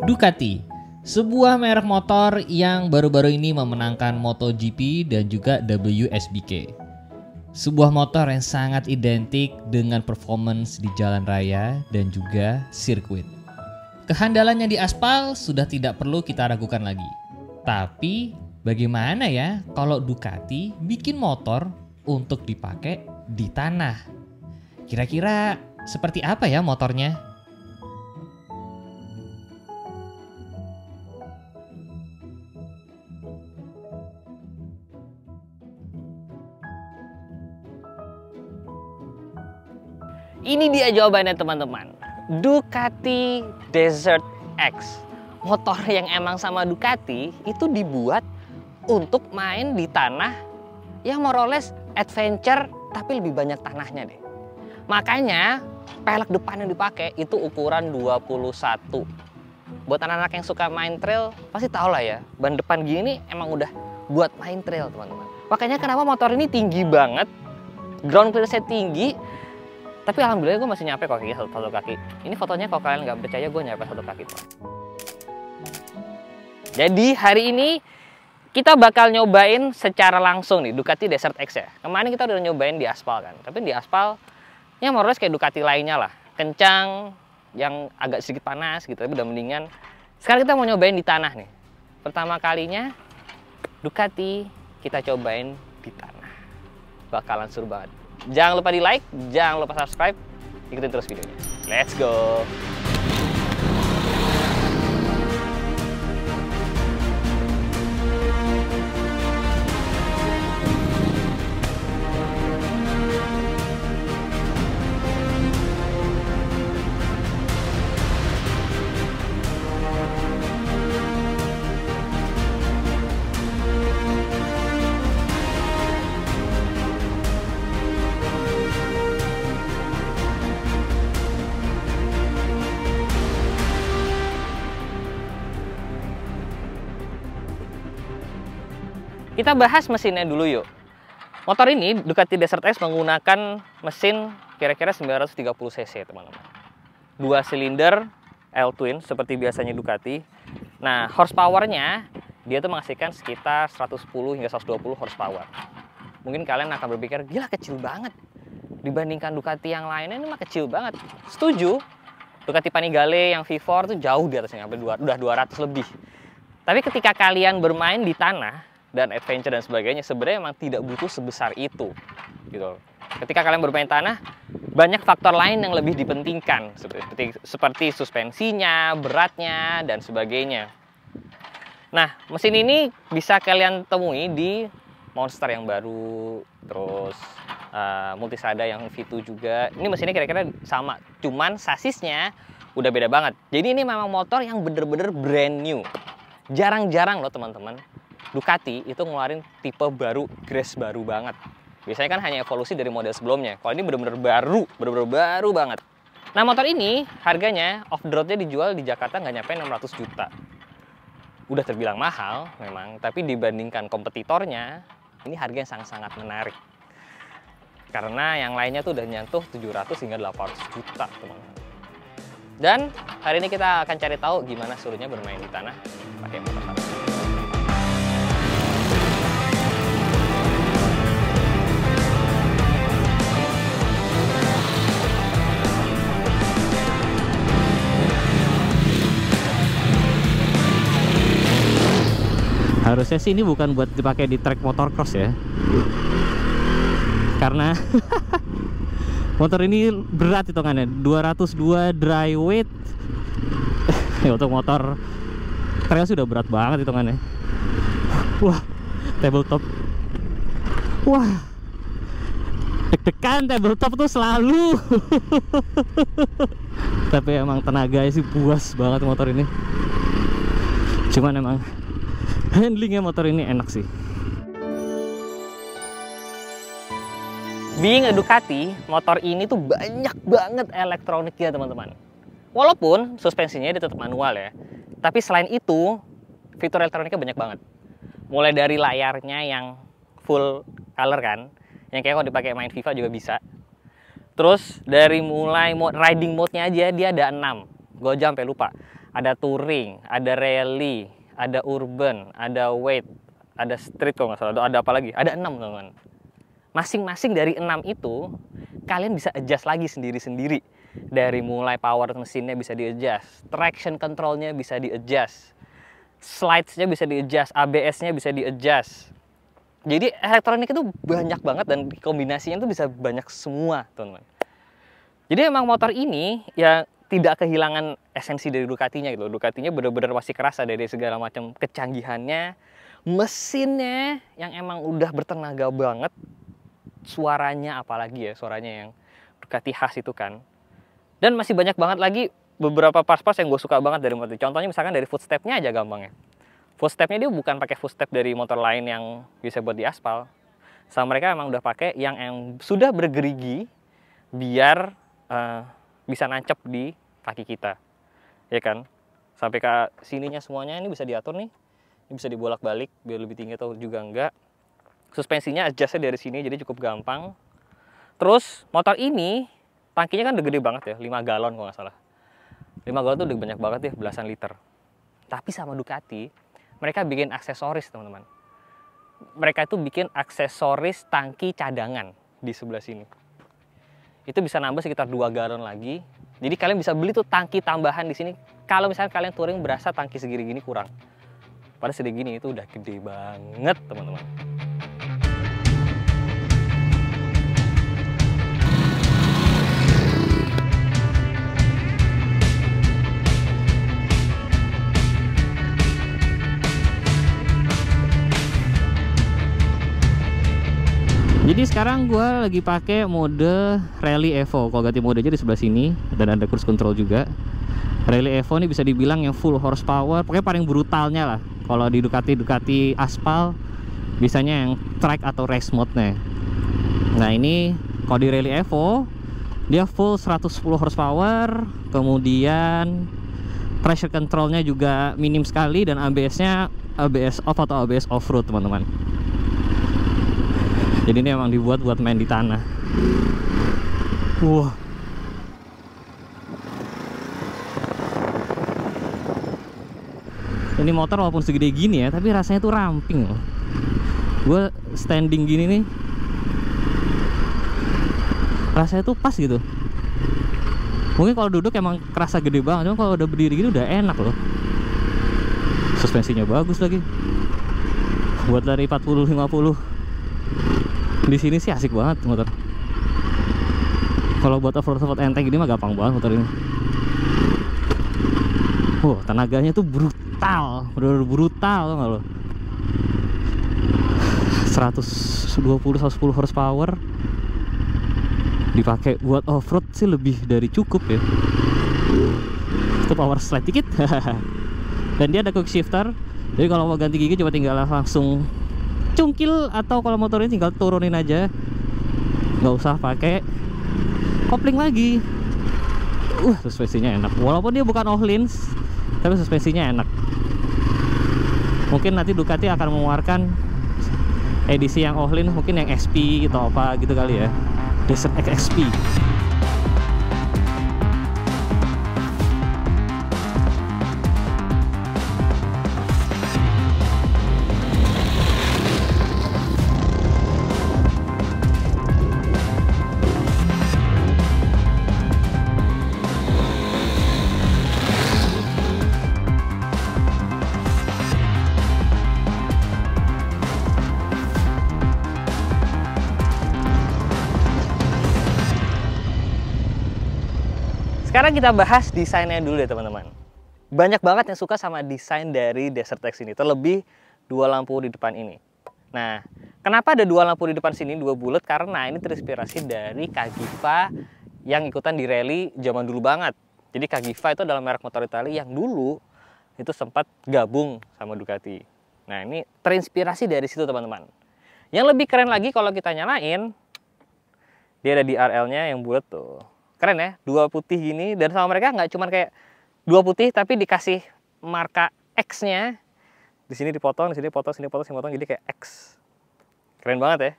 Ducati, sebuah merek motor yang baru-baru ini memenangkan MotoGP dan juga WSBK. Sebuah motor yang sangat identik dengan performance di jalan raya dan juga sirkuit. Kehandalannya di aspal sudah tidak perlu kita ragukan lagi. Tapi bagaimana ya kalau Ducati bikin motor untuk dipakai di tanah? Kira-kira seperti apa ya motornya? Ini dia jawabannya teman-teman. Ducati Desert X. Motor yang emang sama Ducati itu dibuat untuk main di tanah yang more or less adventure tapi lebih banyak tanahnya deh. Makanya pelek depan yang dipakai itu ukuran 21. Buat anak-anak yang suka main trail pasti tahu lah ya, ban depan gini emang udah buat main trail teman-teman. Makanya kenapa motor ini tinggi banget, ground clearance-nya tinggi. Tapi alhamdulillah gue masih nyampe kok kaki satu kaki. Ini fotonya kalau kalian nggak percaya gue nyampe satu kaki tuh. Jadi hari ini kita bakal nyobain secara langsung nih Ducati Desert X ya. Kemarin kita udah nyobain di aspal kan. Tapi di aspal ya more or less kayak Ducati lainnya lah. Kencang, yang agak sedikit panas gitu. Tapi udah mendingan. Sekarang kita mau nyobain di tanah nih. Pertama kalinya Ducati kita cobain di tanah. Bakalan seru banget. Jangan lupa di like, jangan lupa subscribe, ikutin terus videonya. Let's go! Kita bahas mesinnya dulu yuk. Motor ini Ducati Desert X menggunakan mesin kira-kira 930 cc teman-teman. 2 silinder L-twin seperti biasanya Ducati. Nah horsepowernya dia tuh menghasilkan sekitar 110 hingga 120 horsepower. Mungkin kalian akan berpikir gila kecil banget. Dibandingkan Ducati yang lainnya ini mah kecil banget. Setuju. Ducati Panigale yang V4 tuh jauh di atasnya, udah 200 lebih. Tapi ketika kalian bermain di tanah dan adventure dan sebagainya, sebenarnya memang tidak butuh sebesar itu gitu. Ketika kalian bermain tanah, banyak faktor lain yang lebih dipentingkan seperti suspensinya, beratnya dan sebagainya. Nah, mesin ini bisa kalian temui di Monster yang baru, terus Multistrada yang V2 juga. Ini mesinnya kira-kira sama, cuman sasisnya udah beda banget. Jadi ini memang motor yang bener-bener brand new. Jarang-jarang loh teman-teman Ducati itu ngeluarin tipe baru, grace baru banget. Biasanya kan hanya evolusi dari model sebelumnya. Kalau ini bener-bener baru banget. Nah motor ini harganya off the roadnya dijual di Jakarta nggak nyampe 600 juta. Udah terbilang mahal memang, tapi dibandingkan kompetitornya, ini harga yang sangat-sangat menarik. Karena yang lainnya tuh udah nyentuh 700 hingga 800 juta teman-teman. Dan hari ini kita akan cari tahu gimana serunya bermain di tanah pakai motor tanah. Harusnya sih ini bukan buat dipakai di trek motocross ya. Karena motor ini berat hitungannya, 202 dry weight. Ya, untuk motor trail sudah berat banget hitungannya. Wah, tabletop. Wah, deg-degan tabletop tuh selalu. Tapi emang tenaga sih puas banget motor ini. Cuman emang handlingnya motor ini enak sih. Being a Ducati, motor ini tuh banyak banget elektroniknya teman-teman. Walaupun suspensinya dia tetap manual ya, tapi selain itu fitur elektroniknya banyak banget. Mulai dari layarnya yang full color kan, yang kayak kalau dipakai main FIFA juga bisa. Terus dari mulai riding mode-nya aja dia ada 6. Gue aja sampai lupa. Ada touring, ada rally, ada urban, ada weight, ada street kalau nggak salah. Ada apa lagi? Ada 6 teman-teman. Masing-masing dari 6 itu kalian bisa adjust lagi sendiri-sendiri. Dari mulai power mesinnya bisa di-adjust, traction controlnya bisa di-adjust, slides-nya bisa di-adjust, ABS-nya bisa di-adjust. Jadi elektronik itu banyak banget dan kombinasinya itu bisa banyak semua, teman-teman. Jadi emang motor ini ya tidak kehilangan esensi dari Ducatinya gitu. Ducatinya benar-benar masih kerasa dari segala macam kecanggihannya, mesinnya yang emang udah bertenaga banget, suaranya apalagi ya, suaranya yang Ducati khas itu kan. Dan masih banyak banget lagi beberapa parts-parts yang gue suka banget dari motor. Contohnya misalkan dari footstep-nya aja gampangnya. Footstep-nya dia bukan pakai footstep dari motor lain yang bisa buat di aspal. Sama mereka emang udah pakai yang sudah bergerigi biar bisa nancep di kaki kita, ya kan? Sampai ke sininya semuanya ini bisa diatur nih, ini bisa dibolak-balik biar lebih tinggi atau juga enggak. Suspensinya adjustnya dari sini jadi cukup gampang. Terus motor ini tangkinya kan udah gede banget ya, 5 galon kalau nggak salah. 5 galon tuh udah banyak banget ya, belasan liter. Tapi sama Ducati, mereka bikin aksesoris teman-teman. Mereka itu bikin aksesoris tangki cadangan di sebelah sini. Itu bisa nambah sekitar 2 galon lagi. Jadi kalian bisa beli tuh tangki tambahan di sini. Kalau misalnya kalian touring berasa tangki segini gini kurang. Pada segini itu udah gede banget teman-teman. Jadi sekarang gue lagi pakai mode Rally Evo. Kalau ganti mode aja di sebelah sini dan ada cruise control juga. Rally Evo ini bisa dibilang yang full horsepower, pokoknya paling brutalnya lah. Kalau di Ducati aspal biasanya yang track atau race mode-nya. Nah ini kalau di Rally Evo dia full 110 horsepower, kemudian pressure controlnya juga minim sekali dan ABS-nya ABS off atau ABS off-road teman-teman. Jadi ini emang dibuat buat main di tanah. Wah. Ini motor walaupun segede gini ya, tapi rasanya tuh ramping loh. Gue standing gini nih, rasanya tuh pas gitu. Mungkin kalau duduk emang kerasa gede banget, cuma kalau udah berdiri gini udah enak loh. Suspensinya bagus lagi. Buat lari 40-50 di sini sih asik banget motor. Kalau buat off-road enteng gini mah gampang banget motor ini. Tenaganya tuh brutal, bener-bener brutal tuh nggak lo? 120-110 horsepower dipakai buat off-road sih lebih dari cukup ya. Itu power slide dikit. Dan dia ada quick shifter, jadi kalau mau ganti gigi coba tinggal langsung cungkil, atau kalau motor ini tinggal turunin aja, nggak usah pakai kopling lagi. Suspensinya enak, walaupun dia bukan Öhlins tapi suspensinya enak. Mungkin nanti Ducati akan mengeluarkan edisi yang Öhlins, mungkin yang XP atau apa gitu kali ya, Desert X XP. Sekarang kita bahas desainnya dulu deh teman-teman. Banyak banget yang suka sama desain dari Desert X ini, terlebih dua lampu di depan ini. Nah, kenapa ada dua lampu di depan sini, dua bulat? Karena ini terinspirasi dari Cagiva yang ikutan di rally zaman dulu banget. Jadi Cagiva itu adalah merek motor Italia yang dulu itu sempat gabung sama Ducati. Nah, ini terinspirasi dari situ teman-teman. Yang lebih keren lagi kalau kita nyalain, dia ada di RL-nya yang bulat tuh. Keren ya, dua putih gini, dan sama mereka nggak cuma kayak dua putih tapi dikasih marka X-nya. Di sini dipotong, di sini potong, sini potong, sini potong, jadi kayak X. Keren banget ya.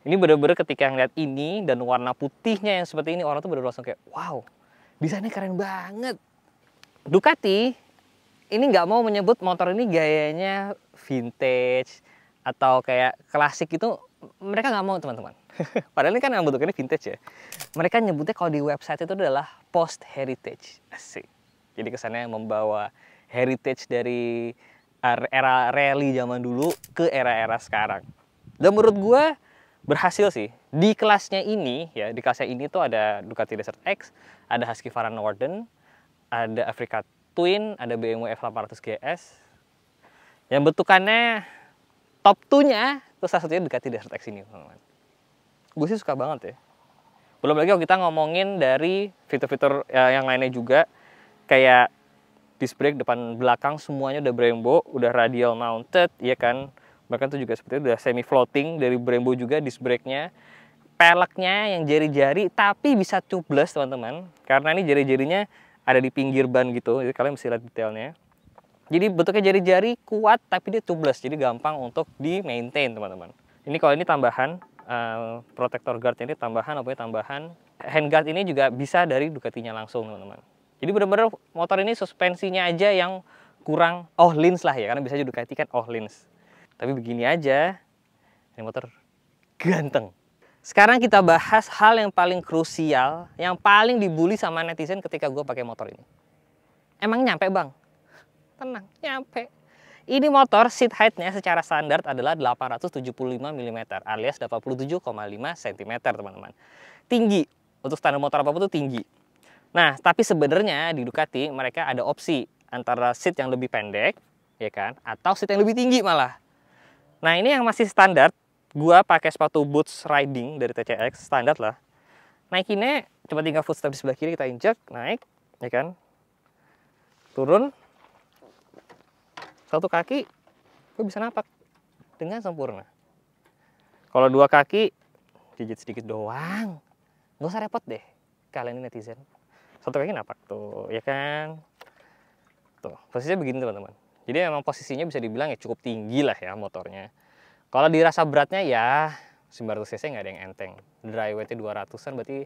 Ini bener-bener ketika ngeliat ini dan warna putihnya yang seperti ini, orang tuh bener-bener langsung kayak wow, desainnya keren banget. Ducati ini nggak mau menyebut motor ini gayanya vintage atau kayak klasik itu, mereka nggak mau teman-teman. Padahal ini kan yang bentukannya vintage ya. Mereka nyebutnya kalau di website itu adalah post heritage. Asik. Jadi kesannya membawa heritage dari era rally zaman dulu ke era-era sekarang. Dan menurut gue berhasil sih. Di kelasnya ini ya, di kelasnya ini tuh ada Ducati Desert X, ada Husqvarna Norden, ada Africa Twin, ada BMW F800 GS. Yang bentukannya top 2-nya itu salah satunya Ducati Desert X ini, teman-teman. Gue sih suka banget ya. Belum lagi kalau kita ngomongin dari fitur-fitur yang lainnya juga, kayak disc brake depan belakang semuanya udah Brembo, udah radial mounted, ya kan. Bahkan itu juga seperti itu, udah semi floating dari Brembo juga disc brake-nya. Peleknya yang jari-jari tapi bisa tubeless, teman-teman. Karena ini jari-jarinya ada di pinggir ban gitu, jadi kalian bisa lihat detailnya. Jadi bentuknya jari-jari kuat tapi dia tubeless, jadi gampang untuk di maintain, teman-teman. Ini kalau ini tambahan protector guard ini tambahan, tambahan handguard ini juga bisa dari Ducatinya langsung, teman-teman. Jadi benar-benar motor ini suspensinya aja yang kurang lins lah ya, karena biasanya Ducati kan lins. Tapi begini aja, ini motor ganteng. Sekarang kita bahas hal yang paling krusial, yang paling dibully sama netizen ketika gue pakai motor ini. Emang nyampe bang? Tenang, nyampe. Ini motor seat height-nya secara standar adalah 875 mm alias 87,5 cm, teman-teman. Tinggi, untuk standar motor apapun itu tinggi. Nah, tapi sebenarnya di Ducati mereka ada opsi antara seat yang lebih pendek, ya kan, atau seat yang lebih tinggi malah. Nah, ini yang masih standar. Gua pakai sepatu boots riding dari TCX, standar lah. Naikinnya cuma tinggal footstep di sebelah kiri, kita injek, naik, ya kan. Turun. Satu kaki, gue bisa napak dengan sempurna. Kalau dua kaki, gigit sedikit doang. Nggak usah repot deh, kalian ini netizen. Satu kaki napak tuh, ya kan. Tuh, posisinya begini teman-teman. Jadi memang posisinya bisa dibilang ya cukup tinggi lah ya motornya. Kalau dirasa beratnya ya 900 cc nggak ada yang enteng. Dry weight-nya 200-an berarti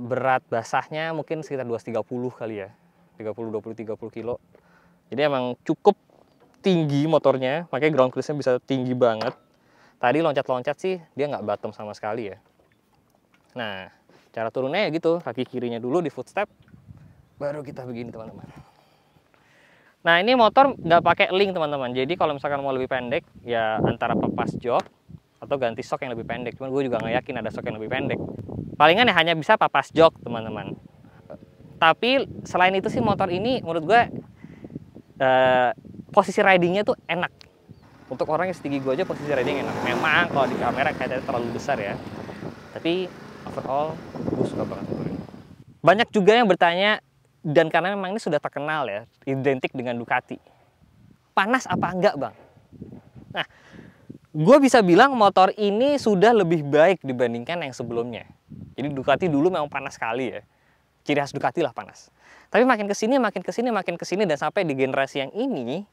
berat basahnya mungkin sekitar 230 kali ya. 30 kilo. Jadi emang cukup tinggi motornya, makanya ground clearance-nya bisa tinggi banget. Tadi loncat-loncat sih dia nggak bottom sama sekali ya. Nah, cara turunnya ya gitu, kaki kirinya dulu di footstep, baru kita begini teman-teman. Nah, ini motor nggak pakai link teman-teman. Jadi kalau misalkan mau lebih pendek, ya antara pepas jok atau ganti sok yang lebih pendek. Cuman gue juga nggak yakin ada sok yang lebih pendek. Palingan ya hanya bisa papas jok teman-teman. Tapi selain itu sih motor ini menurut gue posisi ridingnya tuh enak. Untuk orang yang setinggi gue aja posisi riding enak. Memang kalau di kamera kayaknya terlalu besar ya. Tapi overall gue suka banget motor ini. Banyak juga yang bertanya, dan karena memang ini sudah terkenal ya, identik dengan Ducati. Panas apa enggak bang? Nah, gue bisa bilang motor ini sudah lebih baik dibandingkan yang sebelumnya. Jadi Ducati dulu memang panas sekali ya. Ciri khas Ducati lah panas. Tapi makin kesini, dan sampai di generasi yang ini,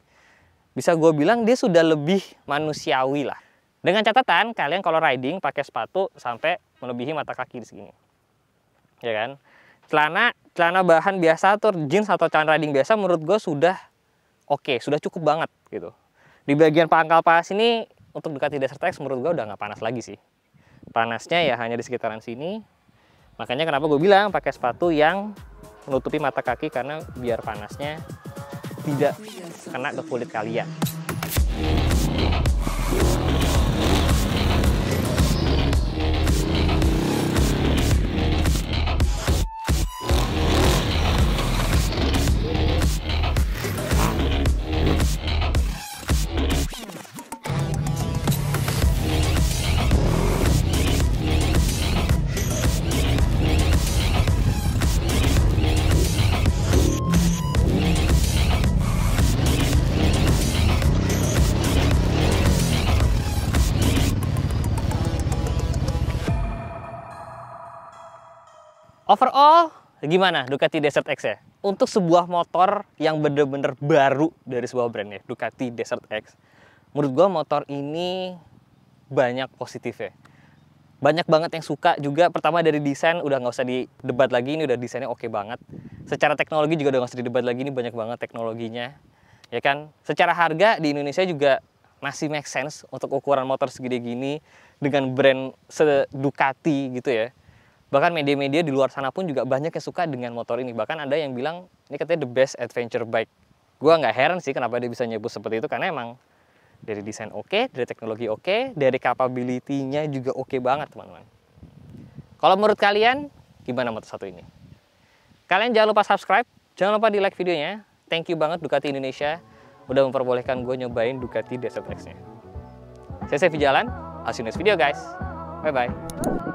bisa gue bilang dia sudah lebih manusiawi lah. Dengan catatan, kalian kalau riding pakai sepatu sampai melebihi mata kaki di sini. Ya kan? Celana bahan biasa atau jeans atau celana riding biasa menurut gue sudah oke, sudah cukup banget gitu. Di bagian pangkal panas ini untuk Ducati Desert X menurut gue udah nggak panas lagi sih. Panasnya ya hanya di sekitaran sini. Makanya kenapa gue bilang pakai sepatu yang menutupi mata kaki, karena biar panasnya tidak kena ke kulit kalian. Overall, gimana Ducati Desert X ya? Untuk sebuah motor yang bener-bener baru dari sebuah brand ya, Ducati Desert X. Menurut gua motor ini banyak positifnya. Banyak banget yang suka juga. Pertama dari desain udah nggak usah didebat lagi, ini udah desainnya oke banget. Secara teknologi juga udah nggak usah didebat lagi, ini banyak banget teknologinya, ya kan. Secara harga di Indonesia juga masih make sense untuk ukuran motor segede gini dengan brand Ducati gitu ya. Bahkan media-media di luar sana pun juga banyak yang suka dengan motor ini. Bahkan ada yang bilang ini katanya the best adventure bike. Gua nggak heran sih kenapa dia bisa nyebut seperti itu, karena emang dari desain oke, dari teknologi oke, dari capability-nya juga oke banget teman-teman. Kalau menurut kalian, gimana motor satu ini? Kalian jangan lupa subscribe, jangan lupa di like videonya. Thank you banget Ducati Indonesia udah memperbolehkan gue nyobain Ducati Desert X-nya. Saya Sevi Jalan, I'll see you next video guys. Bye-bye.